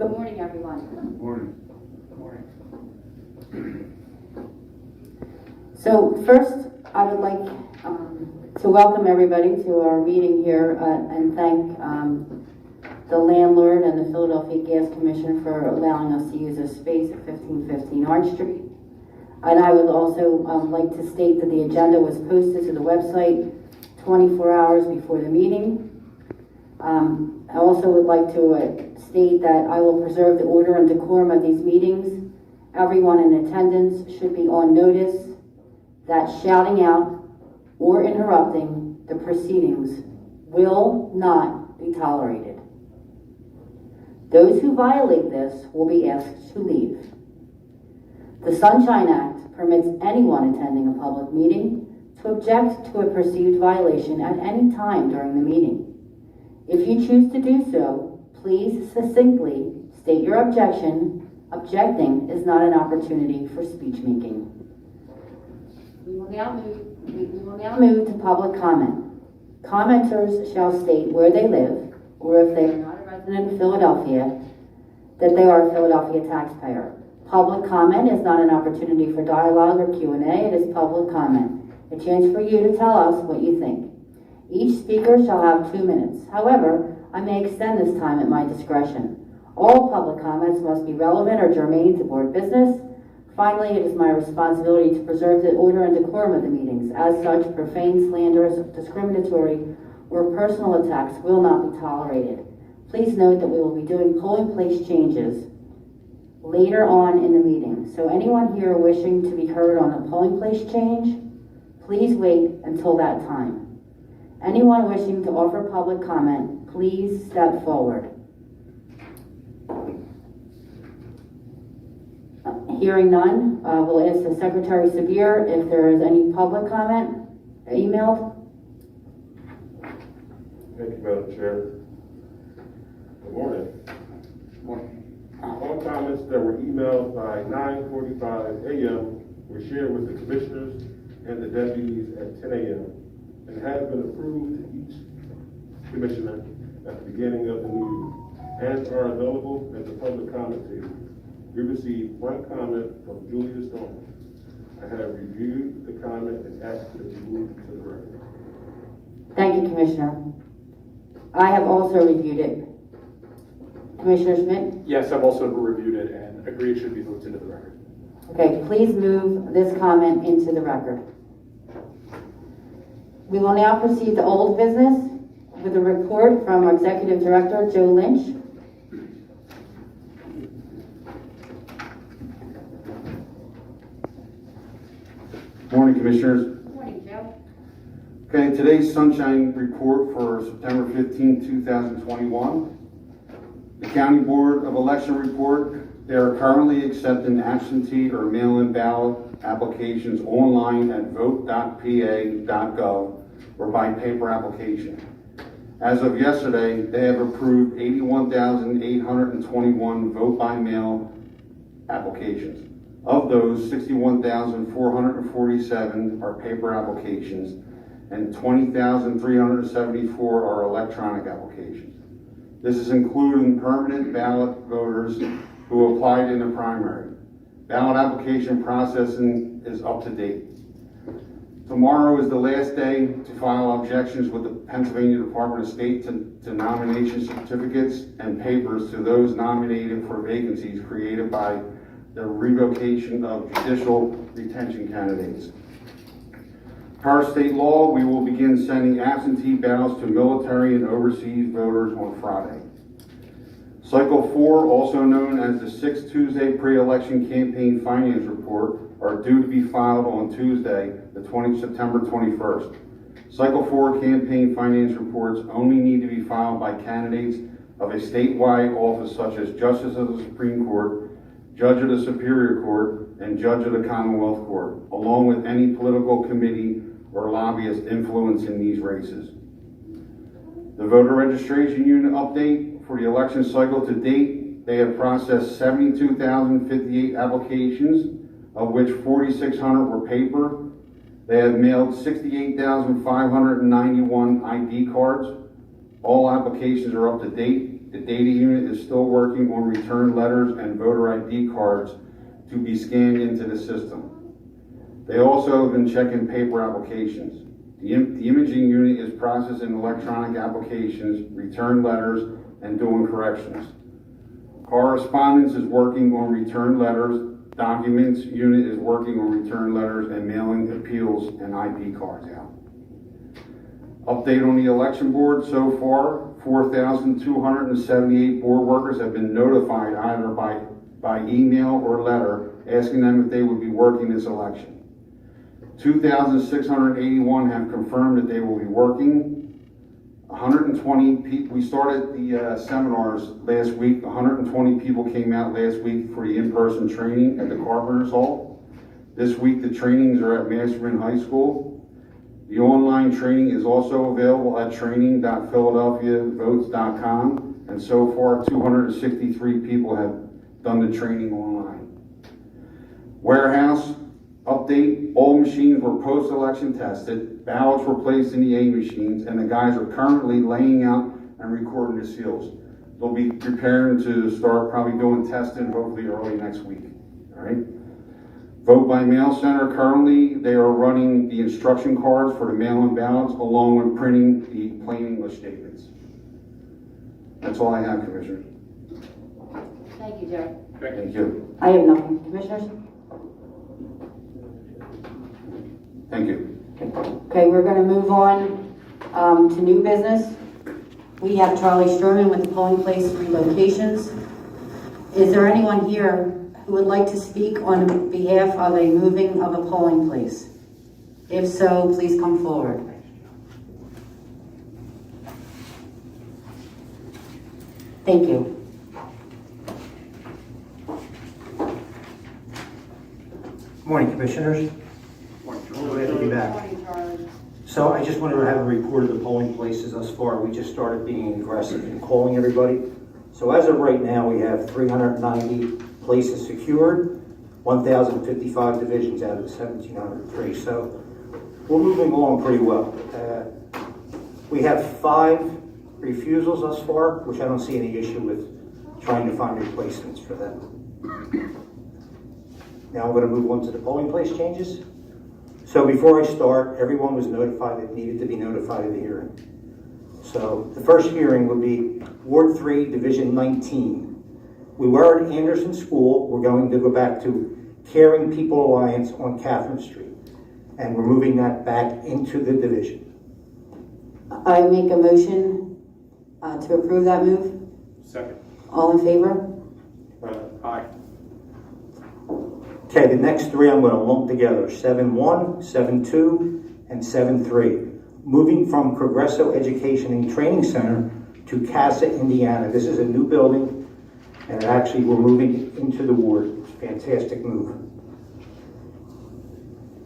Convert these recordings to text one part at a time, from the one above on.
Good morning, everyone. Good morning. Good morning. So first, I would like to welcome everybody to our meeting here and thank the landlord and the Philadelphia Gas Commission for allowing us to use this space at 1515 Orange Street. And I would also like to state that the agenda was posted to the website 24 hours before the meeting. I also would like to state that I will preserve the order and decorum of these meetings. Everyone in attendance should be on notice that shouting out or interrupting the proceedings will not be tolerated. Those who violate this will be asked to leave. The Sunshine Act permits anyone attending a public meeting to object to a perceived violation at any time during the meeting. If you choose to do so, please succinctly state your objection. Objecting is not an opportunity for speech making. We will now move to public comment. Commenters shall state where they live, or if they are not a resident of Philadelphia, that they are a Philadelphia taxpayer. Public comment is not an opportunity for dialogue or Q&A. It is public comment, a chance for you to tell us what you think. Each speaker shall have 2 minutes. However, I may extend this time at my discretion. All public comments must be relevant or germane to board business. Finally, it is my responsibility to preserve the order and decorum of the meetings. As such, profane, slanderous, discriminatory, or personal attacks will not be tolerated. Please note that we will be doing polling place changes later on in the meeting. So anyone here wishing to be heard on a polling place change, please wait until that time. Anyone wishing to offer public comment, please step forward. Hearing none, we'll ask the Secretary Sabir if there is any public comment emailed. Thank you, Madam Chair. Good morning. Good morning. All comments that were emailed by 9:45 a.m. were shared with the commissioners and the deputies at 10 a.m. and has been approved to each commissioner at the beginning of the meeting and are available at the public comment table. We received one comment from Julius. I have reviewed the comment and asked it to be moved to the record. Thank you, Commissioner. I have also reviewed it. Commissioner Schmidt? Yes, I've also reviewed it and agree it should be moved into the record. Okay, please move this comment into the record. We will now proceed to old business with a report from our Executive Director, Joe Lynch. Morning, Commissioners. Good morning, Joe. Okay, today's sunshine report for September 15, 2021. The County Board of Election report, they are currently accepting absentee or mail-in ballot applications online at vote.pa.gov or by paper application. As of yesterday, they have approved 81,821 vote-by-mail applications. Of those, 61,447 are paper applications and 20,374 are electronic applications. This is including permanent ballot voters who applied in the primary. Ballot application processing is up to date. Tomorrow is the last day to file objections with the Pennsylvania Department of State to nomination certificates and papers to those nominated for vacancies created by the revocation of judicial retention candidates. Per state law, we will begin sending absentee ballots to military and overseas voters on Friday. Cycle 4, also known as the 6th Tuesday pre-election campaign finance report, are due to be filed on Tuesday, September 21st. Cycle 4 campaign finance reports only need to be filed by candidates of a statewide office such as Justice of the Supreme Court, Judge of the Superior Court, and Judge of the Commonwealth Court, along with any political committee or lobbyist influencing these races. The voter registration unit update for the election cycle to date, they have processed 72,058 applications, of which 4,600 were paper. They have mailed 68,591 ID cards. All applications are up to date. the data unit is still working on return letters and voter ID cards to be scanned into the system. They also have been checking paper applications. The imaging unit is processing electronic applications, return letters, and doing corrections. Correspondence is working on return letters. Documents unit is working on return letters and mailing appeals and IP cards out. Update on the election board so far, 4,278 board workers have been notified either by email or letter asking them if they would be working this election. 2,681 have confirmed that they will be working. 120 people, we started the seminars last week. 120 people came out last week for the in-person training at the Carpenters Hall. This week the trainings are at Masterman High School. The online training is also available at training.philadelphiavotes.com, and so far 263 people have done the training online. Warehouse update, all machines were post-election tested, ballots were placed in the A machines, and the guys are currently laying out and recording the seals. They'll be preparing to start probably doing testing hopefully early next week, all right? Vote by mail center, currently they are running the instruction cards for the mail-in ballots along with printing the plain English statements. That's all I have, Commissioners. Thank you, Jerry. Thank you. I have nothing. Commissioners? Thank you. Okay, we're going to move on to new business. We have Charlie Sturman with the polling place relocations. Is there anyone here who would like to speak on behalf of a moving of a polling place? If so, please come forward. Thank you. Morning, Commissioners. Glad to be back. So I just wanted to have a report of the polling places thus far. We just started being aggressive in calling everybody. So as of right now, we have 390 places secured, 1,055 divisions out of the 1,703. So we're moving along pretty well. We have 5 refusals thus far, which I don't see any issue with trying to find replacements for them. Now I'm going to move on to the polling place changes. So before I start, everyone was notified that needed to be notified of the hearing. So the first hearing would be Ward 3, Division 19. We were at Anderson School. We're going to go back to Caring People Alliance on Catherine Street. And we're moving that back into the division. I make a motion to approve that move. Second. All in favor? Aye. Okay, the next 3 I'm going to lump together, 7-1, 7-2, and 7-3. Moving from Progresso Education and Training Center to Casa, Indiana. This is a new building, and actually we're moving into the ward. It's a fantastic move.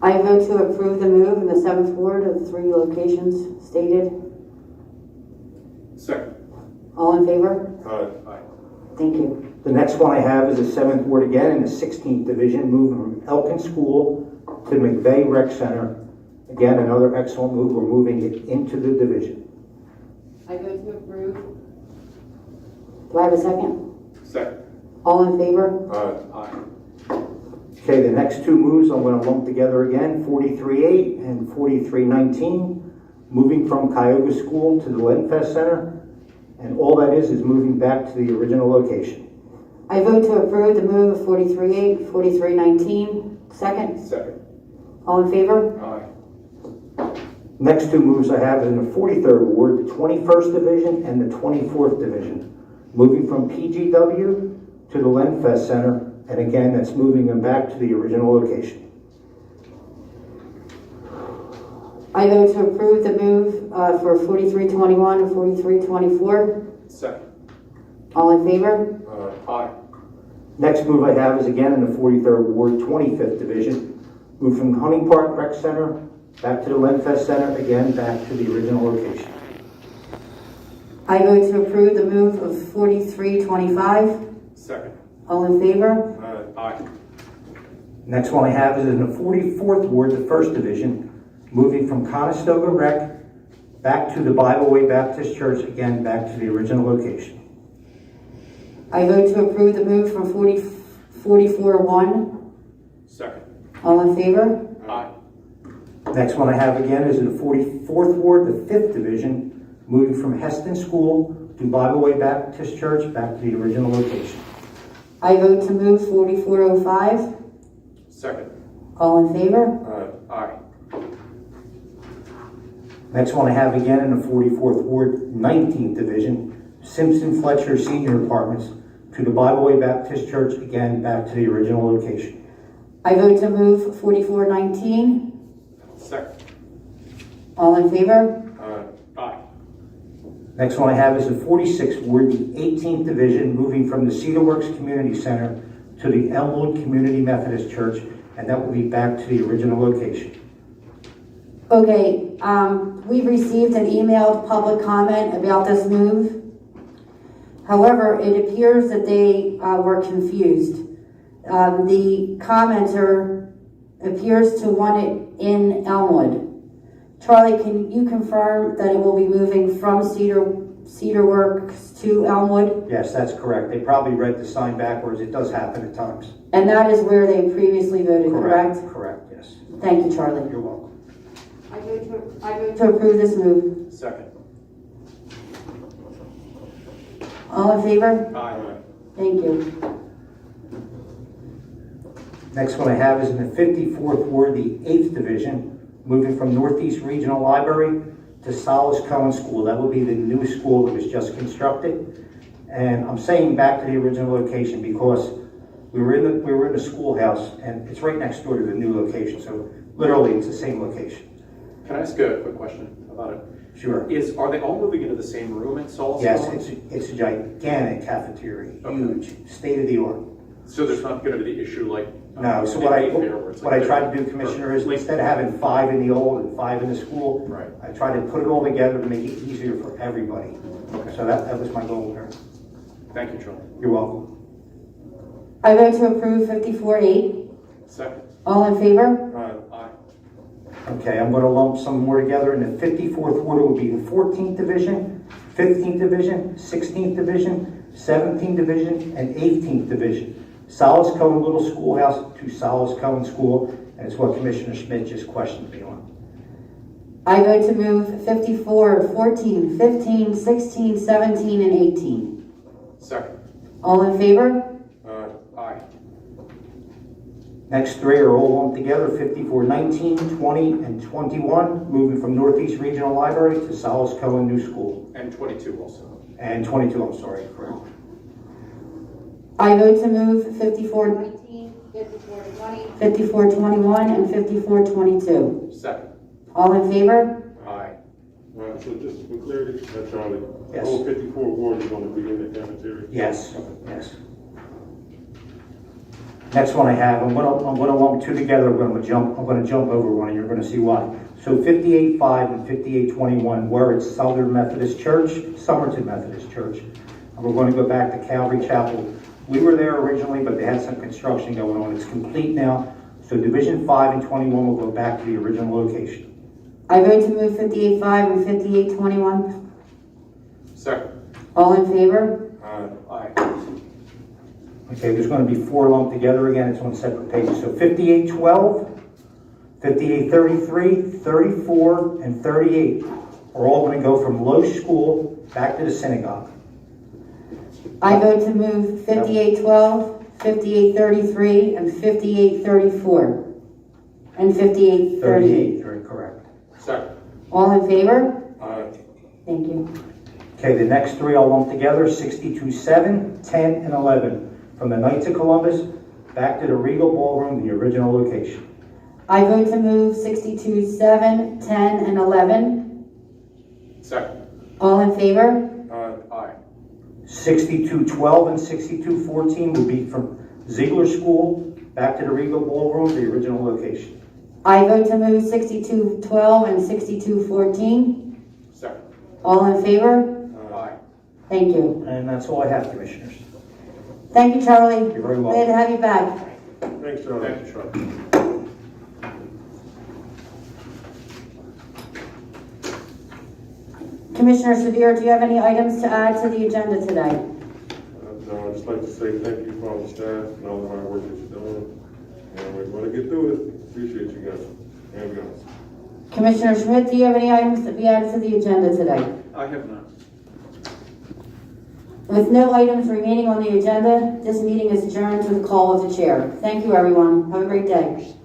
I vote to approve the move in the 7th Ward of the 3 locations stated. Second. All in favor? Aye. Thank you. The next one I have is the 7th Ward again in the 16th Division, moving from Elkin School to McVeigh Rec Center. Again, another excellent move. We're moving it into the division. I vote to approve. Do I have a second? Second. All in favor? Aye. Okay, the next 2 moves I'm going to lump together again, 43-8 and 43-19, moving from Cuyahoga School to the Lenfest Center. And all that is moving back to the original location. I vote to approve the move of 43-8, 43-19. Second? Second. All in favor? Aye. Next 2 moves I have is in the 43rd Ward, the 21st Division and the 24th Division, moving from PGW to the Lenfest Center. And again, that's moving them back to the original location. I vote to approve the move for 43-21 and 43-24. Second. All in favor? Aye. Next move I have is again in the 43rd Ward, 25th Division, move from Hunting Park Rec Center back to the Lenfest Center, again back to the original location. I vote to approve the move of 43-25. Second. All in favor? Aye. Next one I have is in the 44th Ward, the 1st Division, moving from Conestoga Rec back to the Bible Way Baptist Church, again back to the original location. I vote to approve the move from 44-1. Second. All in favor? Aye. Next one I have again is in the 44th Ward, the 5th Division, moving from Heston School to Bible Way Baptist Church back to the original location. I vote to move 4405. Second. All in favor? Aye. Next one I have again in the 44th Ward, 19th Division, Simpson Fletcher Senior Apartments to the Bible Way Baptist Church, again back to the original location. I vote to move 4419. Second. All in favor? Aye. Next one I have is the 46th Ward, the 18th Division, moving from the Cedar Works Community Center to the Elmwood Community Methodist Church, and that will be back to the original location. Okay, we've received an emailed public comment about this move. However, it appears that they were confused. The commenter appears to want it in Elmwood. Charlie, can you confirm that it will be moving from Cedar Works to Elmwood? Yes, that's correct. They probably read the sign backwards. It does happen at times. And that is where they previously voted, correct? Correct, yes. Thank you, Charlie. You're welcome. I vote to approve this move. Second. All in favor? Aye. Thank you. Next one I have is in the 54th Ward, the 8th Division, moving from Northeast Regional Library to Solace Cohen School. That will be the new school that was just constructed. And I'm saying back to the original location because we were in the schoolhouse, and it's right next door to the new location. So literally, it's the same location. Can I ask a quick question about it? Sure. Are they all moving into the same room at Solace? Yes, Cohen? it's a gigantic cafeteria, Okay. huge, state of the art. So there's not going to be the issue like No, so in what I Mayfair where it's like tried to do, Commissioner, is instead of having 5 in the old and 5 in the school, Right. I tried to put it all together to make it easier for everybody. Okay. So that was my goal there. Thank you, Charlie. You're welcome. I vote to approve 54-8. Second. All in favor? Aye. Okay, I'm going to lump some more together. In the 54th Ward, it will be the 14th Division, 15th Division, 16th Division, 17th Division, and 18th Division. Solace Cohen Little Schoolhouse to Solace Cohen School, and it's what Commissioner Schmidt just questioned me on. I vote to move 54, 14, 15, 16, 17, and 18. Second. All in favor? Aye. Next 3 are all lumped together, 54, 19, 20, and 21, moving from Northeast Regional Library to Solace Cohen New School. And 22 also. And 22, I'm sorry, correct. I vote to move 54, 19, 54, 20, 54, 21, and 54, 22. Second. All in favor? Aye. All right, so just for clarity, Charlie, the Yes. whole 54 Ward is going to be in the cafeteria? Yes, yes. Next one I have, I'm gonna lump 2 together. I'm gonna jump over one, and you're gonna see why. So 58-5 and 58-21 were at Southern Methodist Church, Somerton Methodist Church. And we're going to go back to Calvary Chapel. We were there originally, but they had some construction going on. It's complete now. So Division 5 and 21 will go back to the original location. I vote to move 58-5 and 58-21. Second. All in favor? Aye. Okay, there's going to be 4 lumped together again. It's on separate pages. So 58-12, 58-33, 34, and 38 are all going to go from Loesch School back to the synagogue. I vote to move 58-12, 58-33, and 58-34. And 58-38. 38, very correct. Second. All in favor? Aye. Thank you. Okay, the next 3 I'll lump together, 62-7, 10, and 11. From the Knights of Columbus back to the Regal Ballroom, the original location. I vote to move 62-7, 10, and 11. Second. All in favor? Aye. 62-12 and 62-14 will be from Ziegler School back to the Regal Ballroom, the original location. I vote to move 62-12 and 62-14. Second. All in favor? Aye. Thank you. And that's all I have, Commissioners. Thank you, Charlie. You're very Glad to welcome. have you back. Thanks, Charlie. Thank you, Charlie. Commissioner Sabir, do you have any items to add to the agenda today? No, I'd just like to say thank you for all the staff and all the hard work that you're doing. And we're going to get through it. Appreciate you guys. And guys. Commissioner Schmidt, do you have any items to be added to the agenda today? I have none. With no items remaining on the agenda, this meeting is adjourned to the call of the chair. Thank you, everyone. Have a great day.